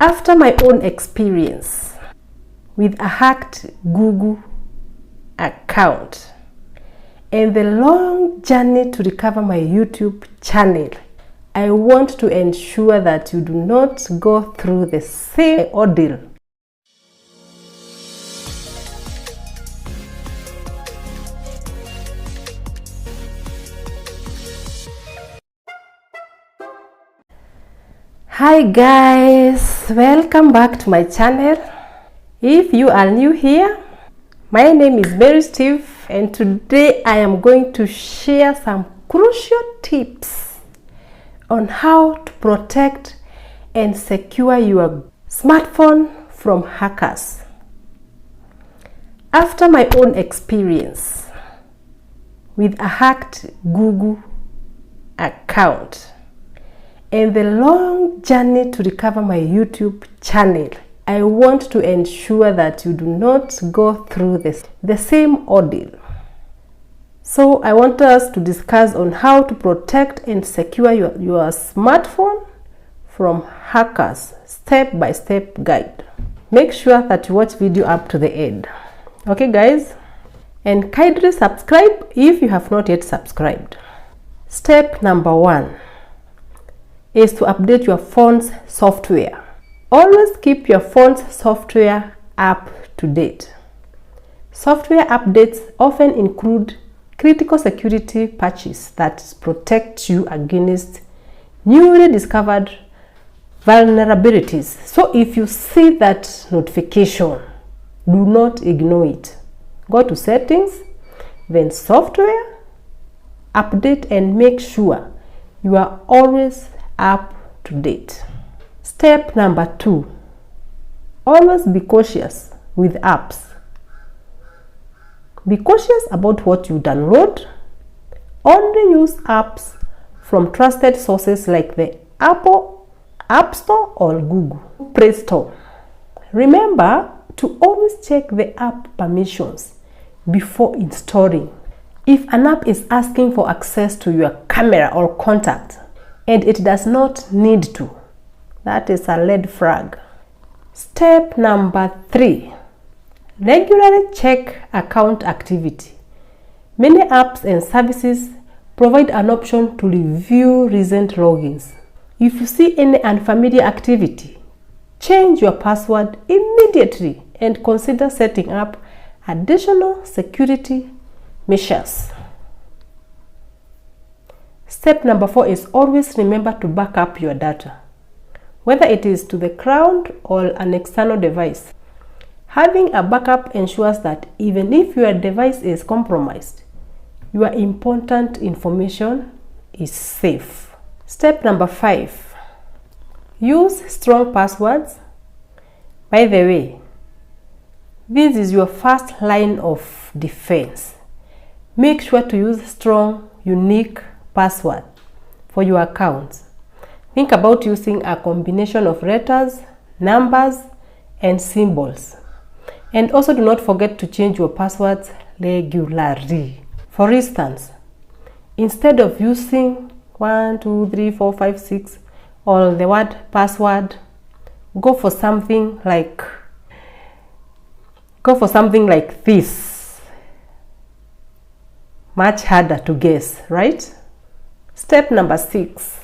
After my own experience with a hacked Google account and the long journey to recover my YouTube channel, I want to ensure that you do not go through the same ordeal. Hi guys, welcome back to my channel. If you are new here, my name is Mary Steve, and today I am going to share some crucial tips on how to protect and secure your smartphone from hackers. After my own experience with a hacked Google account and the long journey to recover my YouTube channel, I want to ensure that you do not go through the same ordeal. So I want us to discuss on how to protect and secure your smartphone from hackers, step-by-step guide. Make sure that you watch video up to the end. Okay guys? And kindly subscribe if you have not yet subscribed. Step number 1 is to update your phone's software. Always keep your phone's software up to date. Software updates often include critical security patches that protect you against newly discovered vulnerabilities. So if you see that notification, do not ignore it. Go to settings, then software, update, and make sure you are always up to date. Step number 2, always be cautious with apps. Be cautious about what you download. Only use apps from trusted sources like the Apple App Store or Google Play Store. Remember to always check the app permissions before installing. If an app is asking for access to your camera or contact and it does not need to, that is a red flag. Step number 3, regularly check account activity. Many apps and services provide an option to review recent logins. If you see any unfamiliar activity, change your password immediately and consider setting up additional security measures. Step number 4 is always remember to back up your data, whether it is to the cloud or an external device. Having a backup ensures that even if your device is compromised, your important information is safe. Step number 5, use strong passwords. By the way, this is your first line of defense. Make sure to use strong, unique password for your accounts. Think about using a combination of letters, numbers, and symbols. And also do not forget to change your passwords regularly. For instance, instead of using 1, 2, 3, 4, 5, 6 or the word password, go for something like this. Much harder to guess, right? Step number 6,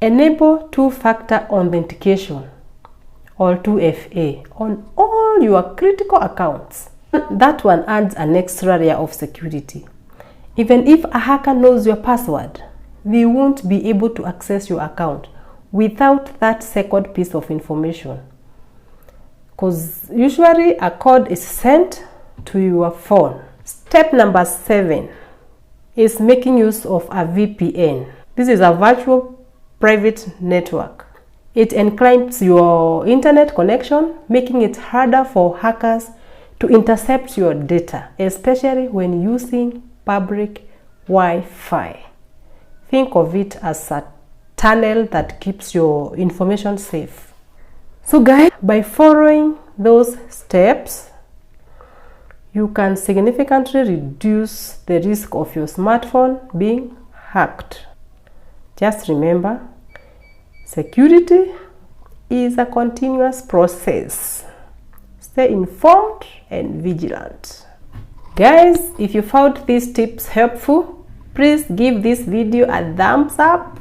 enable two-factor authentication or 2FA on all your critical accounts. That one adds an extra layer of security. Even if a hacker knows your password, they won't be able to access your account without that second piece of information, because usually a code is sent to your phone. Step number 7 is making use of a VPN. This is a virtual private network. It encrypts your internet connection, making it harder for hackers to intercept your data, especially when using public Wi-Fi. Think of it as a tunnel that keeps your information safe. So guys, by following those steps, you can significantly reduce the risk of your smartphone being hacked. Just remember, security is a continuous process. Stay informed and vigilant. Guys, if you found these tips helpful, please give this video a thumbs up,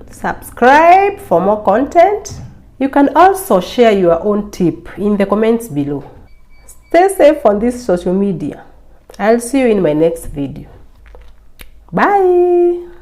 subscribe for more content. You can also share your own tip in the comments below. Stay safe on this social media. I'll see you in my next video. Bye!